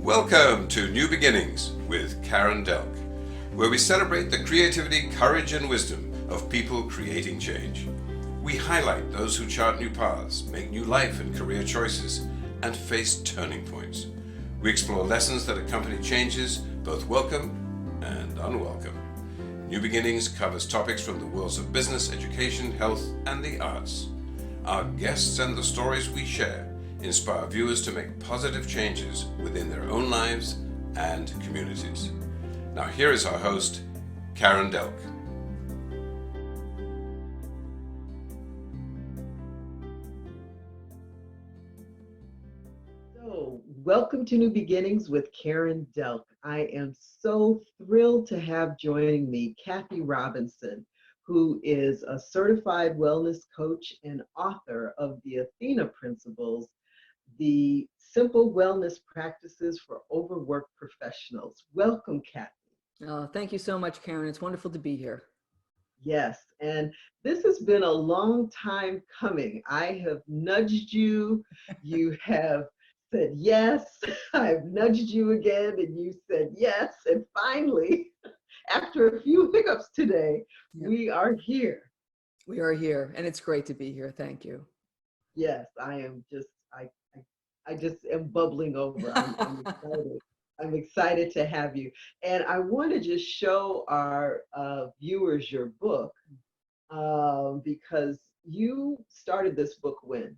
Welcome to New Beginnings with Karen Delk, where we celebrate the creativity, courage, and wisdom of people creating change. We highlight those who chart new paths, make new life and career choices, and face turning points. We explore lessons that accompany changes, both welcome and unwelcome. New Beginnings covers topics from the worlds of business, education, health, and the arts. Our guests and the stories we share inspire viewers to make positive changes within their own lives and communities. Now here is our host, Karen Delk. So, welcome to New Beginnings with Karen Delk. I am so thrilled to have joining me Kathy Robinson, who is a certified wellness coach and author of the Athena Principles, the simple wellness practices for overworked professionals. Welcome, Kathy. Thank you so much, Karen. It's wonderful to be here. Yes, and this has been a long time coming. I have nudged you, you have said yes, I've nudged you again, and you said yes, and finally, after a few hiccups today, we are here. We are here, and it's great to be here. Thank you. Yes, I just am bubbling over. I'm excited. I'm excited to have you. And I want to just show our viewers your book because you started this book when?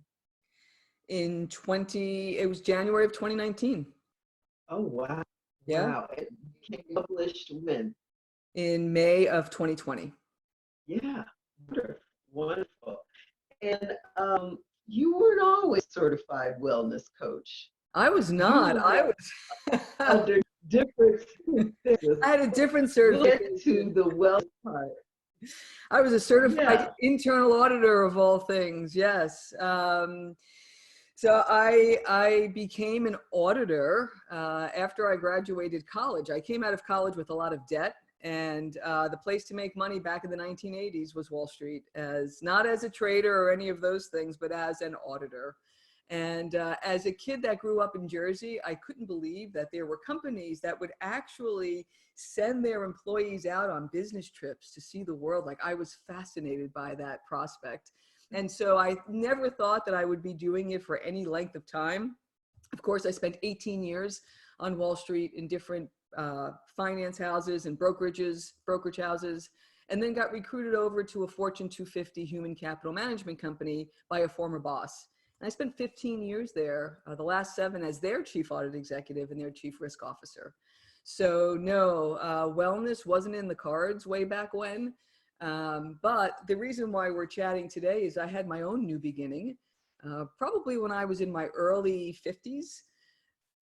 It was January of 2019. Oh, wow. Yeah. Wow. It became published when? In May of 2020. Yeah. Wonderful. Wonderful. And you weren't always certified wellness coach. I was not. I was under different. I had a different certification. certification. We'll get to the wellness part. I was a certified internal auditor of all things. Yes. So I became an auditor after I graduated college. I came out of college with a lot of debt, and the place to make money back in the 1980s was Wall Street, not as a trader or any of those things, but as an auditor. And as a kid that grew up in Jersey, I couldn't believe that there were companies that would actually send their employees out on business trips to see the world. Like, I was fascinated by that prospect. And so I never thought that I would be doing it for any length of time. Of course, I spent 18 years on Wall Street in different finance houses and brokerage houses, and then got recruited over to a Fortune 250 human capital management company by a former boss. And I spent 15 years there, the last 7 as their chief audit executive and their chief risk officer. So no, wellness wasn't in the cards way back when. But the reason why we're chatting today is I had my own new beginning, probably when I was in my early 50s,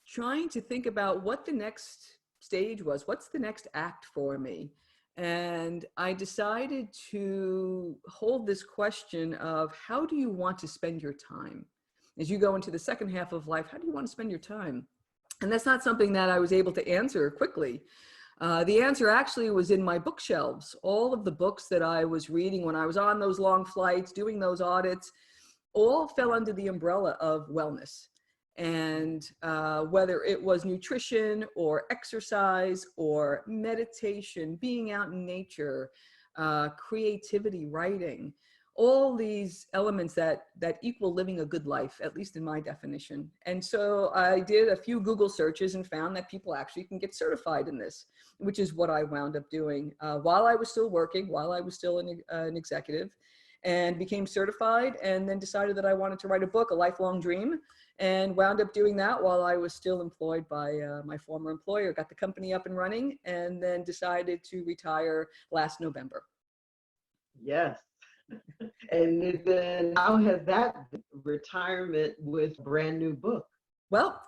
trying to think about what the next stage was, what's the next act for me. And I decided to hold this question of, how do you want to spend your time? As you go into the second half of life, how do you want to spend your time? And that's not something that I was able to answer quickly. The answer actually was in my bookshelves. All of the books that I was reading when I was on those long flights, doing those audits, all fell under the umbrella of wellness. And whether it was nutrition or exercise or meditation, being out in nature, creativity, writing, all these elements that equal living a good life, at least in my definition. And so I did a few Google searches and found that people actually can get certified in this, which is what I wound up doing while I was still working, while I was still an executive, and became certified, and then decided that I wanted to write a book, a lifelong dream, and wound up doing that while I was still employed by my former employer, got the company up and running, and then decided to retire last November. Yes. And then how has that retirement with a brand new book? Well,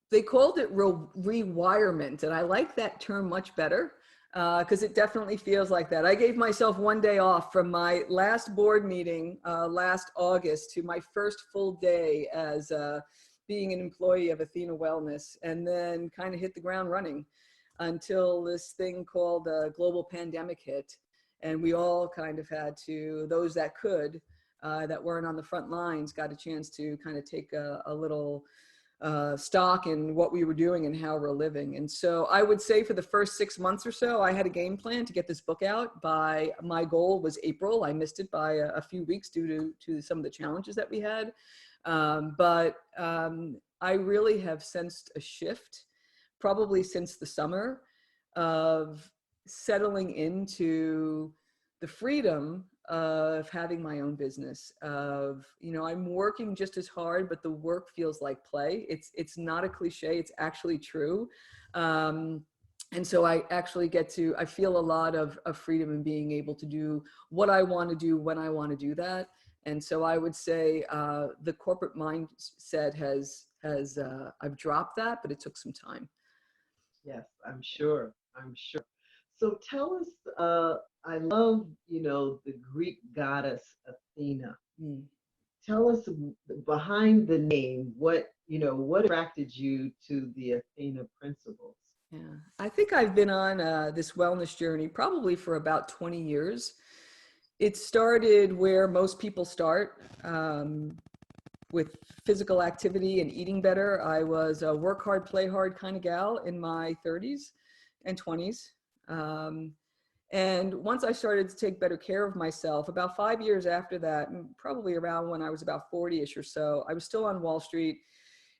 they called it rewirement, and I like that term much better. Because it definitely feels like that. I gave myself one day off from my last board meeting last August to my first full day as being an employee of Athena Wellness, and then kind of hit the ground running until this thing called global pandemic hit. And we all kind of had to, those that could, that weren't on the front lines, got a chance to kind of take a little stock in what we were doing and how we're living. And so I would say for the first 6 months or so, I had a game plan to get this book out by, my goal was April. I missed it by a few weeks due to some of the challenges that we had. I really have sensed a shift, probably since the summer, of settling into the freedom of having my own business, of, you know, I'm working just as hard, but the work feels like play. It's not a cliche, it's actually true. And so I actually I feel a lot of freedom in being able to do what I want to do when I want to do that. And so I would say the corporate mindset I've dropped that, but it took some time. Yes, I'm sure. I'm sure. So tell us, I love, you know, the Greek goddess Athena. Mm. Tell us behind the name, what attracted you to the Athena principles? Yeah, I think I've been on this wellness journey probably for about 20 years. It started where most people start, with physical activity and eating better. I was a work hard, play hard kind of gal in my 30s and 20s. And once I started to take better care of myself, about 5 years after that, and probably around when I was about 40-ish or so, I was still on Wall Street.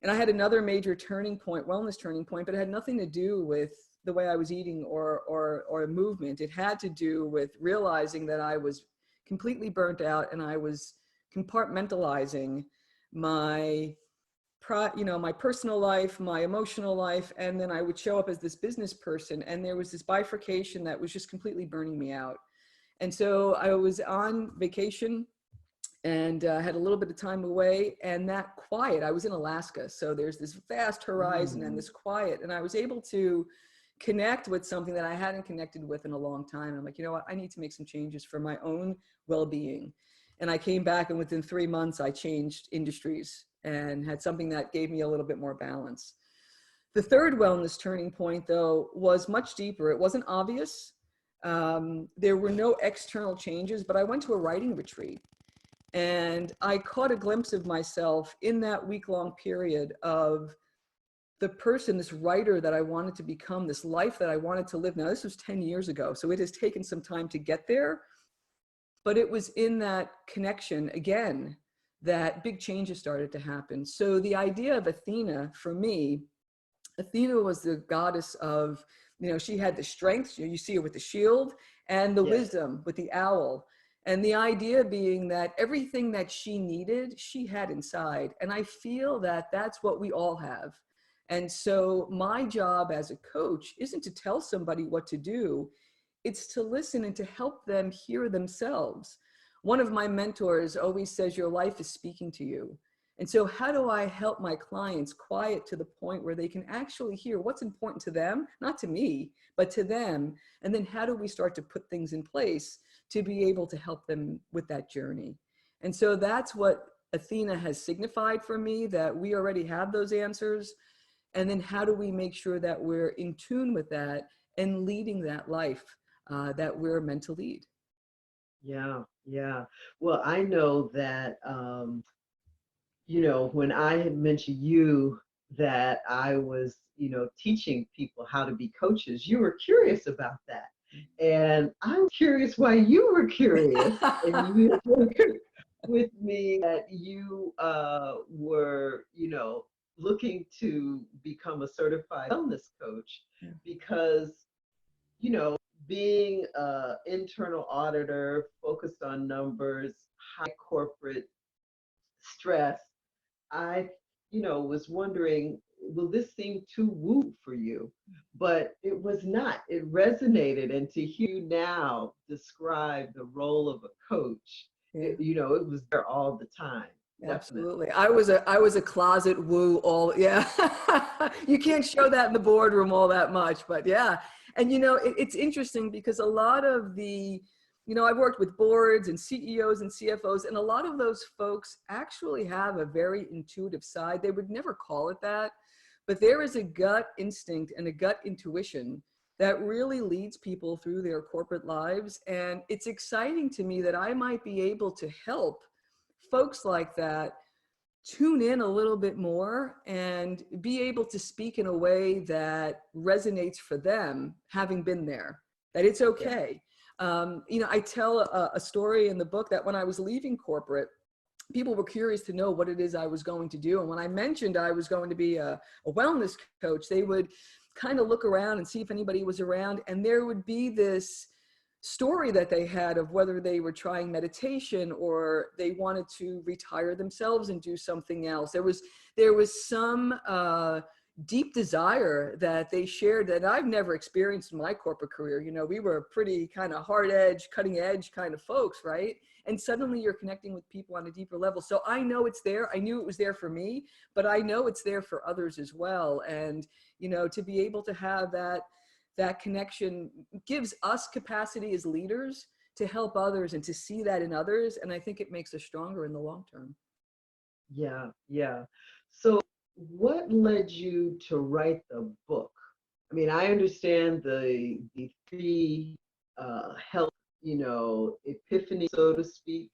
And I had another major turning point, wellness turning point, but it had nothing to do with the way I was eating or movement. It had to do with realizing that I was completely burnt out and I was compartmentalizing my my personal life, my emotional life, and then I would show up as this business person, and there was this bifurcation that was just completely burning me out. And so I was on vacation and had a little bit of time away, and that quiet, I was in Alaska, so there's this vast horizon and this quiet, and I was able to connect with something that I hadn't connected with in a long time. I'm like, you know what, I need to make some changes for my own well-being. And I came back, and within 3 months, I changed industries and had something that gave me a little bit more balance. The third wellness turning point, though, was much deeper. It wasn't obvious. There were no external changes, but I went to a writing retreat. And I caught a glimpse of myself in that week-long period of the person, this writer that I wanted to become, this life that I wanted to live. Now, this was 10 years ago, so it has taken some time to get there. But it was in that connection, again, that big changes started to happen. So the idea of Athena, for me, Athena was the goddess of, she had the strength, you see her with the shield, and the wisdom with the owl. And the idea being that everything that she needed, she had inside. And I feel that that's what we all have. And so my job as a coach isn't to tell somebody what to do. It's to listen and to help them hear themselves. One of my mentors always says, your life is speaking to you. And so how do I help my clients quiet to the point where they can actually hear what's important to them, not to me, but to them? And then how do we start to put things in place to be able to help them with that journey? And so that's what Athena has signified for me, that we already have those answers. And then how do we make sure that we're in tune with that and leading that life that we're meant to lead? Yeah, yeah. Well, I know that, when I had mentioned you that I was, teaching people how to be coaches, you were curious about that. And I'm curious why you were curious. And you shared with me that you were, looking to become a certified wellness coach because, being an internal auditor focused on numbers, high corporate stress, I, was wondering, will this seem too woo for you? But it was not. It resonated. And to hear you now describe the role of a coach, it was there all the time. Absolutely. Definitely. I was a closet woo all, yeah. You can't show that in the boardroom all that much, but yeah. And it's interesting because a lot of I've worked with boards and CEOs and CFOs, and a lot of those folks actually have a very intuitive side. They would never call it that, but there is a gut instinct and a gut intuition that really leads people through their corporate lives. And it's exciting to me that I might be able to help folks like that tune in a little bit more and be able to speak in a way that resonates for them, having been there, that it's okay. I tell a story in the book that when I was leaving corporate, people were curious to know what it is I was going to do. And when I mentioned I was going to be a wellness coach, they would kind of look around and see if anybody was around. And there would be this story that they had of whether they were trying meditation or they wanted to retire themselves and do something else. There was some deep desire that they shared that I've never experienced in my corporate career. We were pretty kind of hard edge, cutting edge kind of folks, right? And suddenly you're connecting with people on a deeper level. So I know it's there. I knew it was there for me, but I know it's there for others as well. And, to be able to have that connection gives us capacity as leaders to help others and to see that in others. And I think it makes us stronger in the long term. Yeah, yeah. So what led you to write the book? I mean, I understand the three health, epiphany, so to speak,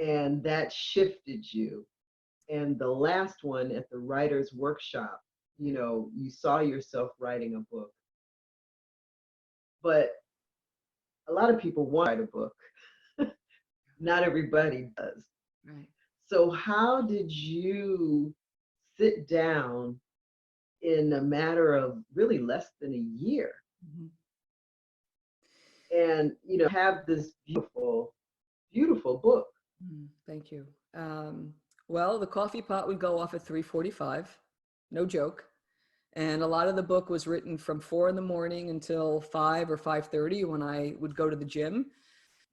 and that shifted you. And the last one at the writer's workshop, you saw yourself writing a book. But a lot of people want to write a book. Not everybody does. Right. So how did you sit down in a matter of really less than a year and, have this beautiful, beautiful book? Thank you. Well, the coffee pot would go off at 3:45, no joke. And a lot of the book was written from 4 a.m. until 5 or 5:30 when I would go to the gym,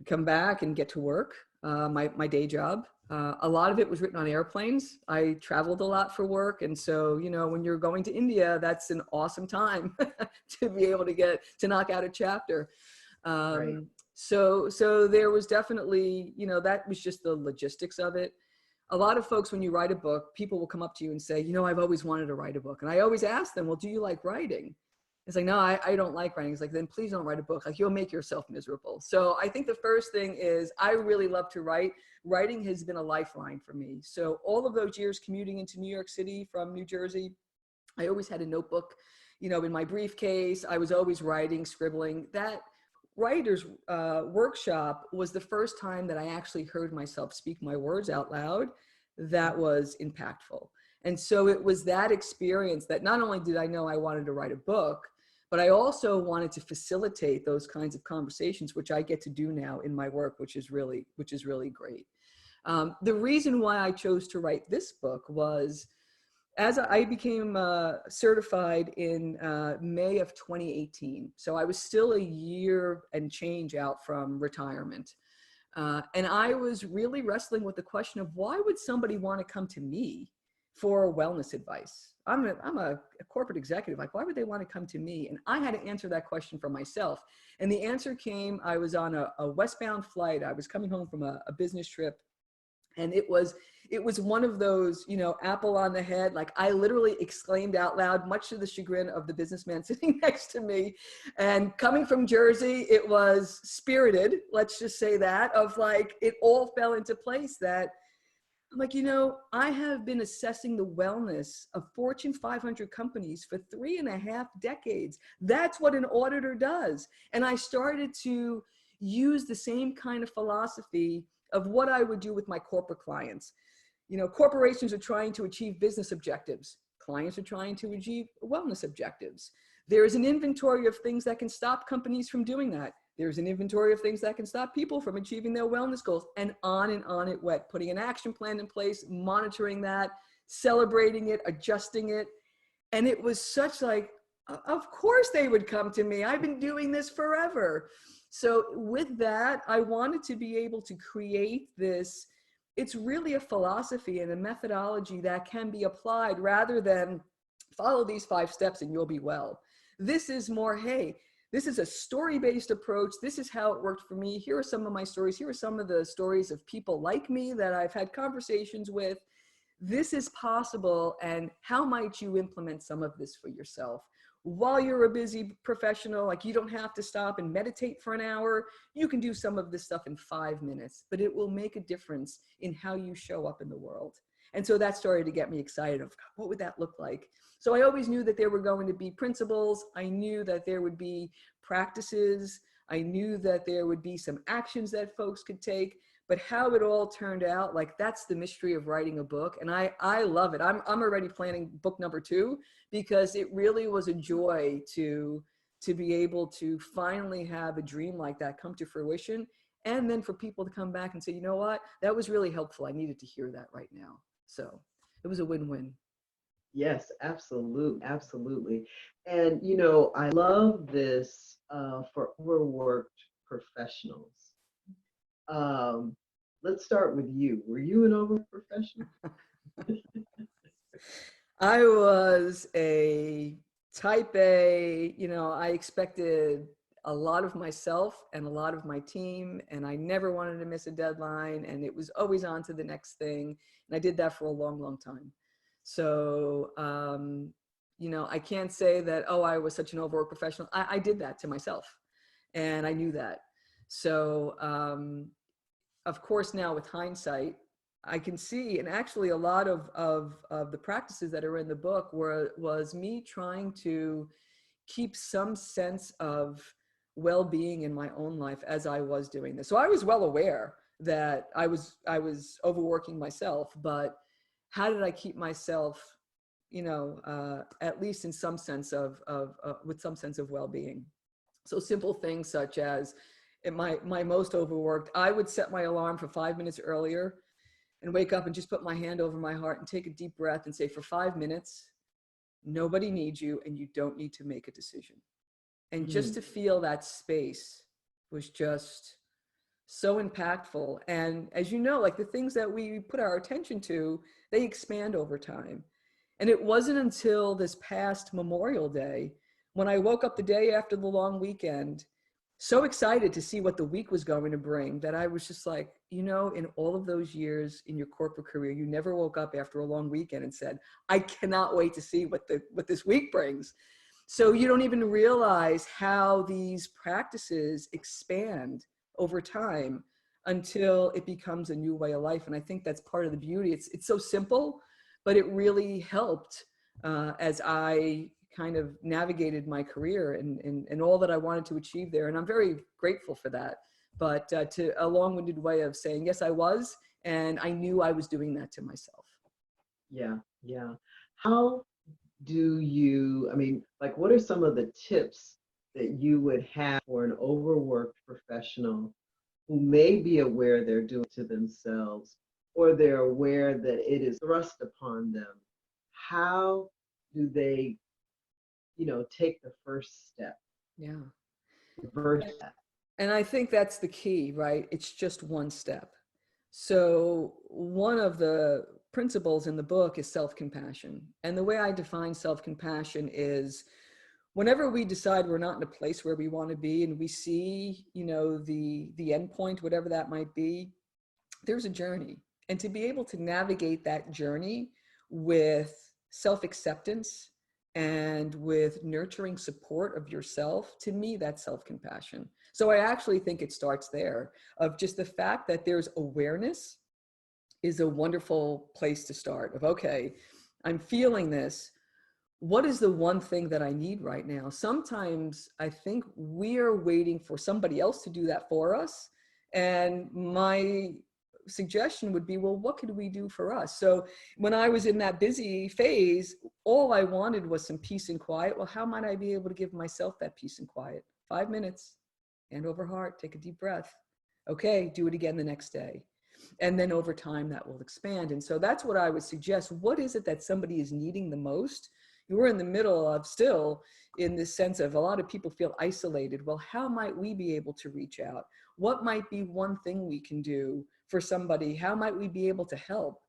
come back and get to work, my day job. A lot of it was written on airplanes. I traveled a lot for work. And so, when you're going to India, that's an awesome time to be able to knock out a chapter. Right. So there was definitely, that was just the logistics of it. A lot of folks, when you write a book, people will come up to you and say, I've always wanted to write a book. And I always ask them, well, do you like writing? It's like, no, I don't like writing. It's like, then please don't write a book. Like, you'll make yourself miserable. So I think the first thing is I really love to write. Writing has been a lifeline for me. So all of those years commuting into New York City from New Jersey, I always had a notebook, in my briefcase. I was always writing, scribbling. That writer's workshop was the first time that I actually heard myself speak my words out loud. That was impactful. And so it was that experience that not only did I know I wanted to write a book, but I also wanted to facilitate those kinds of conversations, which I get to do now in my work, which is really great. The reason why I chose to write this book was, as I became certified in May of 2018, so I was still a year and change out from retirement. And I was really wrestling with the question of why would somebody want to come to me for wellness advice? I'm a corporate executive. Like, why would they want to come to me? And I had to answer that question for myself. And the answer came, I was on a westbound flight. I was coming home from a business trip. And it was one of those, apple on the head. Like, I literally exclaimed out loud, much to the chagrin of the businessman sitting next to me. And coming from Jersey, it was spirited, let's just say that, of like, it all fell into place that I'm like, I have been assessing the wellness of Fortune 500 companies for 3.5 decades. That's what an auditor does. And I started to use the same kind of philosophy of what I would do with my corporate clients. Corporations are trying to achieve business objectives. Clients are trying to achieve wellness objectives. There is an inventory of things that can stop companies from doing that. There's an inventory of things that can stop people from achieving their wellness goals, and on it went. Putting an action plan in place, monitoring that, celebrating it, adjusting it. And it was such like, of course they would come to me. I've been doing this forever. So with that, I wanted to be able to create this. It's really a philosophy and a methodology that can be applied rather than follow these 5 steps and you'll be well. This is more, hey, this is a story-based approach. This is how it worked for me. Here are some of my stories. Here are some of the stories of people like me that I've had conversations with. This is possible, and how might you implement some of this for yourself? While you're a busy professional, like, you don't have to stop and meditate for an hour. You can do some of this stuff in 5 minutes, but it will make a difference in how you show up in the world. And so that started to get me excited of what would that look like? So I always knew that there were going to be principles. I knew that there would be practices. I knew that there would be some actions that folks could take, but how it all turned out, like that's the mystery of writing a book. And I love it. I'm already planning book number 2 because it really was a joy to be able to finally have a dream like that come to fruition. And then for people to come back and say, you know what, that was really helpful. I needed to hear that right now. So it was a win-win. Yes, absolutely, absolutely. And I love this for overworked professionals. Um, let's start with you. Were you an overworked professional? I was a type A, I expected a lot of myself and a lot of my team, and I never wanted to miss a deadline, and it was always on to the next thing. And I did that for a long, long time. So, I can't say that, oh, I was such an overworked professional. I did that to myself, and I knew that. So, of course, now with hindsight, I can see, and actually a lot of the practices that are in the book was me trying to keep some sense of well-being in my own life as I was doing this. So I was well aware that I was overworking myself, but how did I keep myself, at least in some sense with some sense of well-being? So simple things such as, in my most overworked, I would set my alarm for 5 minutes earlier and wake up and just put my hand over my heart and take a deep breath and say, for 5 minutes, nobody needs you and you don't need to make a decision. And just to feel that space was just so impactful. And as you know, like the things that we put our attention to, they expand over time. And it wasn't until this past Memorial Day, when I woke up the day after the long weekend, so excited to see what the week was going to bring, that I was just like, in all of those years in your corporate career, you never woke up after a long weekend and said, I cannot wait to see what this week brings. So you don't even realize how these practices expand over time until it becomes a new way of life. And I think that's part of the beauty. It's so simple, but it really helped as I kind of navigated my career and all that I wanted to achieve there. And I'm very grateful for that. But to a long-winded way of saying, yes, I was, and I knew I was doing that to myself. Yeah, yeah. How do you, what are some of the tips that you would have for an overworked professional who may be aware they're doing to themselves, or they're aware that it is thrust upon them? How do they, take the first step? Yeah. Reverse that. And I think that's the key, right? It's just one step. So one of the principles in the book is self-compassion. And the way I define self-compassion is whenever we decide we're not in a place where we want to be and we see, the end point, whatever that might be, there's a journey. And to be able to navigate that journey with self-acceptance and with nurturing support of yourself, to me, that's self-compassion. So I actually think it starts there, of just the fact that there's awareness is a wonderful place to start of, okay, I'm feeling this. What is the one thing that I need right now? Sometimes I think we are waiting for somebody else to do that for us. And my suggestion would be, well, what could we do for us? So when I was in that busy phase, all I wanted was some peace and quiet. Well, how might I be able to give myself that peace and quiet? 5 minutes, hand over heart, take a deep breath. Okay, do it again the next day. And then over time that will expand. And so that's what I would suggest. What is it that somebody is needing the most? We're in the middle of still in this sense of a lot of people feel isolated. Well, how might we be able to reach out? What might be one thing we can do for somebody? How might we be able to help?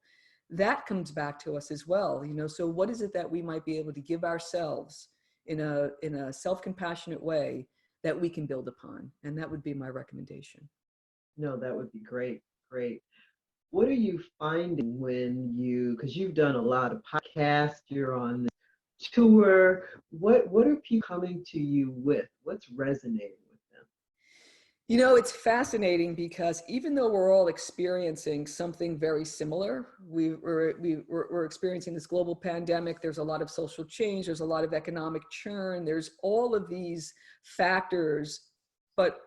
That comes back to us as well. So what is it that we might be able to give ourselves in a self-compassionate way that we can build upon? And that would be my recommendation. No, that would be great. Great. What are you finding because you've done a lot of podcasts, you're on the tour, what are people coming to you with? What's resonating with them? You know, it's fascinating because even though we're all experiencing something very similar, we're experiencing this global pandemic, there's a lot of social change, there's a lot of economic churn, there's all of these factors, but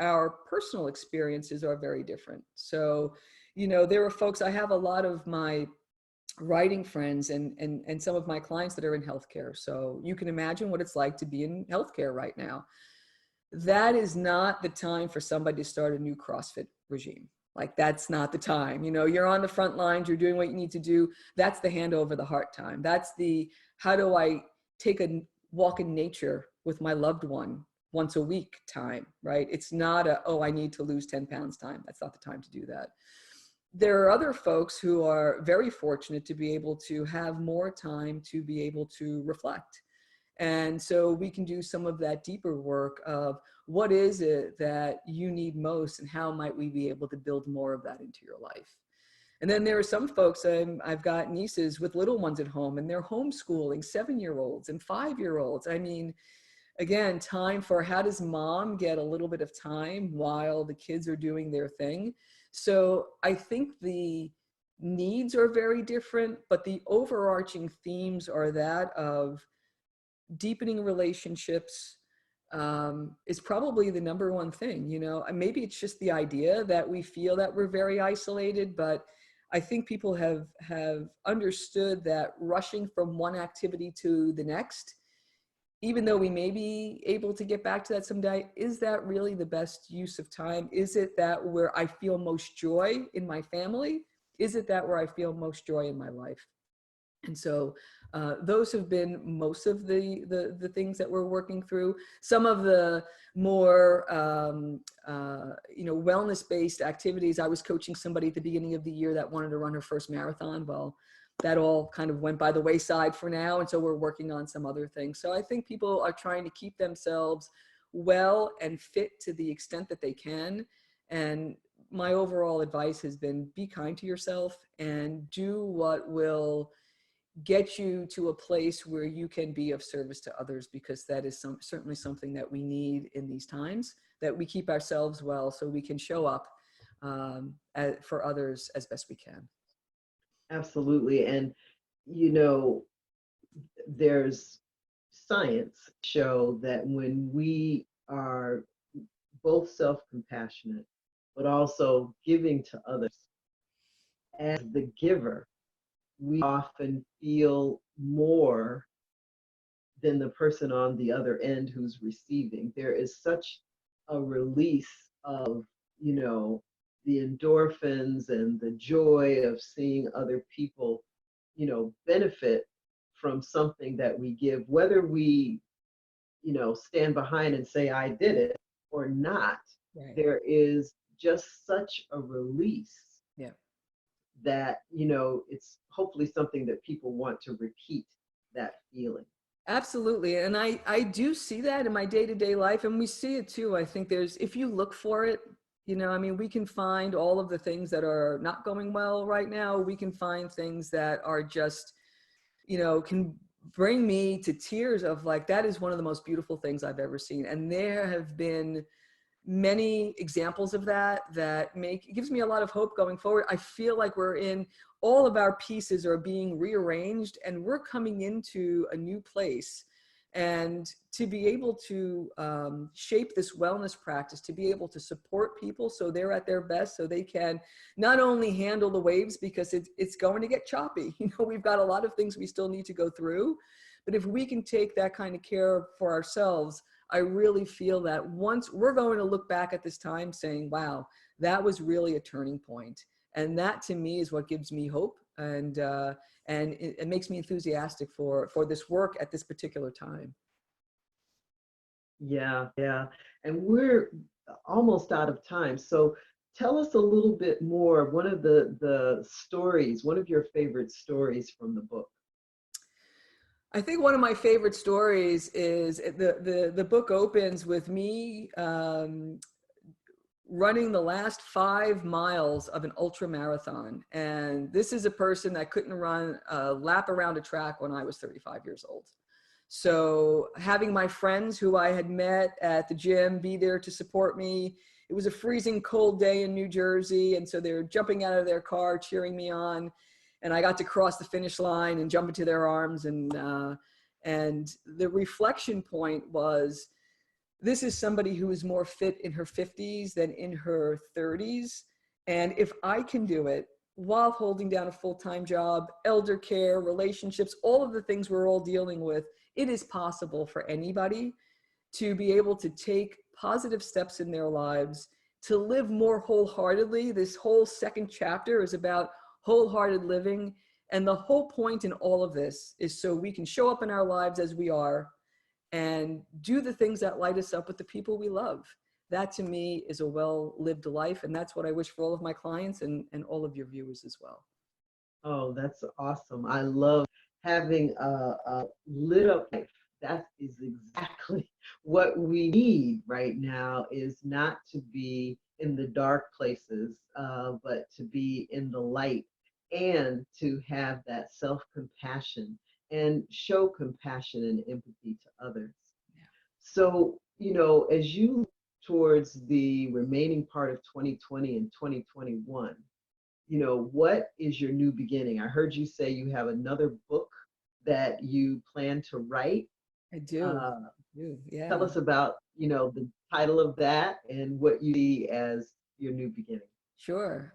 our personal experiences are very different. So, you know, there are folks, I have a lot of my writing friends and some of my clients that are in healthcare. So you can imagine what it's like to be in healthcare right now. That is not the time for somebody to start a new CrossFit regime. Like, that's not the time. You know, you're on the front lines, you're doing what you need to do. That's the hand over the heart time. That's the, how do I take a walk in nature with my loved one once a week time, right? It's not a, oh, I need to lose 10 pounds time. That's not the time to do that. There are other folks who are very fortunate to be able to have more time to be able to reflect. And so we can do some of that deeper work of what is it that you need most and how might we be able to build more of that into your life. And then there are some folks, I've got nieces with little ones at home and they're homeschooling 7-year-olds and 5-year-olds. I mean, again, time for how does mom get a little bit of time while the kids are doing their thing. So I think the needs are very different, but the overarching themes are that of deepening relationships is probably the number one thing. You know, and maybe it's just the idea that we feel that we're very isolated, but I think people have understood that rushing from one activity to the next, even though we may be able to get back to that someday, is that really the best use of time? Is it that where I feel most joy in my family? Is it that where I feel most joy in my life? And so those have been most of the things that we're working through. Some of the more you know, wellness-based activities. I was coaching somebody at the beginning of the year that wanted to run her first marathon. Well, that all kind of went by the wayside for now. And so we're working on some other things. So I think people are trying to keep themselves well and fit to the extent that they can. And my overall advice has been be kind to yourself and do what will get you to a place where you can be of service to others, because that is certainly something that we need in these times, that we keep ourselves well so we can show up for others as best we can. Absolutely. And, you know, there's science show that when we are both self-compassionate, but also giving to others, as the giver, we often feel more than the person on the other end who's receiving. There is such a release of, you know, the endorphins and the joy of seeing other people, you know, benefit from something that we give, whether we, you know, stand behind and say, I did it or not. Right. There is just such a release. Yeah. That, you know, it's hopefully something that people want to repeat that feeling. Absolutely. And I do see that in my day-to-day life, and we see it too. I think there's, if you look for it, you know, I mean, we can find all of the things that are not going well right now. We can find things that are just, you know, can bring me to tears of like, that is one of the most beautiful things I've ever seen. And there have been many examples of that it gives me a lot of hope going forward. I feel like we're in, all of our pieces are being rearranged and we're coming into a new place. And to be able to shape this wellness practice, to be able to support people so they're at their best, so they can not only handle the waves, because it's going to get choppy. You know, we've got a lot of things we still need to go through, but if we can take that kind of care for ourselves, I really feel that once we're going to look back at this time saying, wow, that was really a turning point. And that to me is what gives me hope. And it makes me enthusiastic for this work at this particular time. Yeah, yeah. And we're almost out of time. So tell us a little bit more, one of the stories, one of your favorite stories from the book. I think one of my favorite stories is the book opens with me running the last 5 miles of an ultra marathon. And this is a person that couldn't run a lap around a track when I was 35 years old. So having my friends who I had met at the gym be there to support me, it was a freezing cold day in New Jersey. And so they were jumping out of their car, cheering me on. And I got to cross the finish line and jump into their arms. And the reflection point was, this is somebody who is more fit in her 50s than in her 30s. And if I can do it while holding down a full-time job, elder care, relationships, all of the things we're all dealing with, it is possible for anybody to be able to take positive steps in their lives, to live more wholeheartedly. This whole second chapter is about wholehearted living. And the whole point in all of this is so we can show up in our lives as we are and do the things that light us up with the people we love. That to me is a well-lived life. And that's what I wish for all of my clients and all of your viewers as well. Oh, that's awesome. I love having a lit up life. That is exactly what we need right now, is not to be in the dark places, but to be in the light, and to have that self-compassion and show compassion and empathy to others. Yeah. So, as you look towards the remaining part of 2020 and 2021, what is your new beginning? I heard you say you have another book that you plan to write. I do. Yeah. Tell us about, the title of that and what you see as your new beginning. Sure.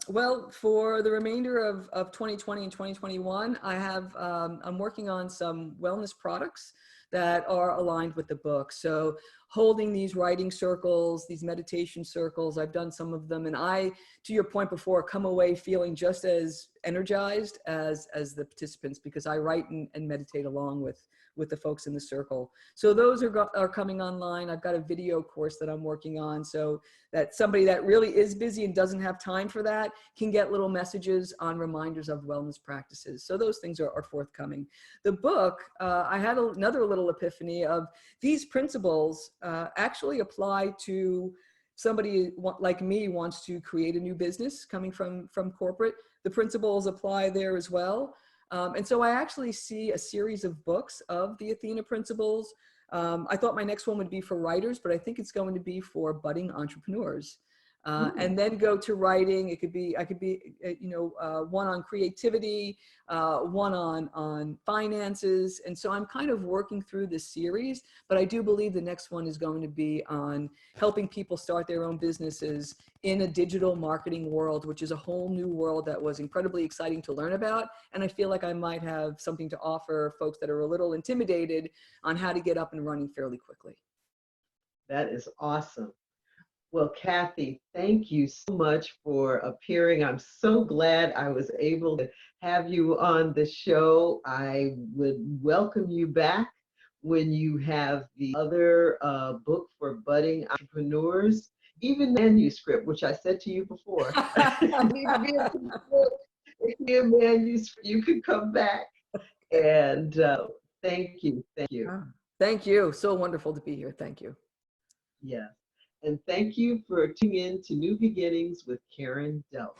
Well, for the remainder of 2020 and 2021, I'm working on some wellness products that are aligned with the book. So holding these writing circles, these meditation circles, I've done some of them. And I, to your point before, come away feeling just as energized as the participants, because I write and meditate along with the folks in the circle. So those are coming online. I've got a video course that I'm working on, so that somebody that really is busy and doesn't have time for that can get little messages on reminders of wellness practices. So those things are forthcoming. The book, I had another little epiphany of these principles actually apply to somebody like me wants to create a new business coming from corporate. The principles apply there as well. And so I actually see a series of books of the Athena principles. I thought my next one would be for writers, but I think it's going to be for budding entrepreneurs. And then go to writing. I could be, one on creativity, one on finances. And so I'm kind of working through this series, but I do believe the next one is going to be on helping people start their own businesses in a digital marketing world, which is a whole new world that was incredibly exciting to learn about. And I feel like I might have something to offer folks that are a little intimidated on how to get up and running fairly quickly. That is awesome. Well, Kathy, thank you so much for appearing. I'm so glad I was able to have you on the show. I would welcome you back when you have the other book for budding entrepreneurs, even manuscript, which I said to you before. If you a manuscript, you could come back. And thank you. Thank you. Thank you. So wonderful to be here. Thank you. Yes. And thank you for tuning in to New Beginnings with Karen Delk.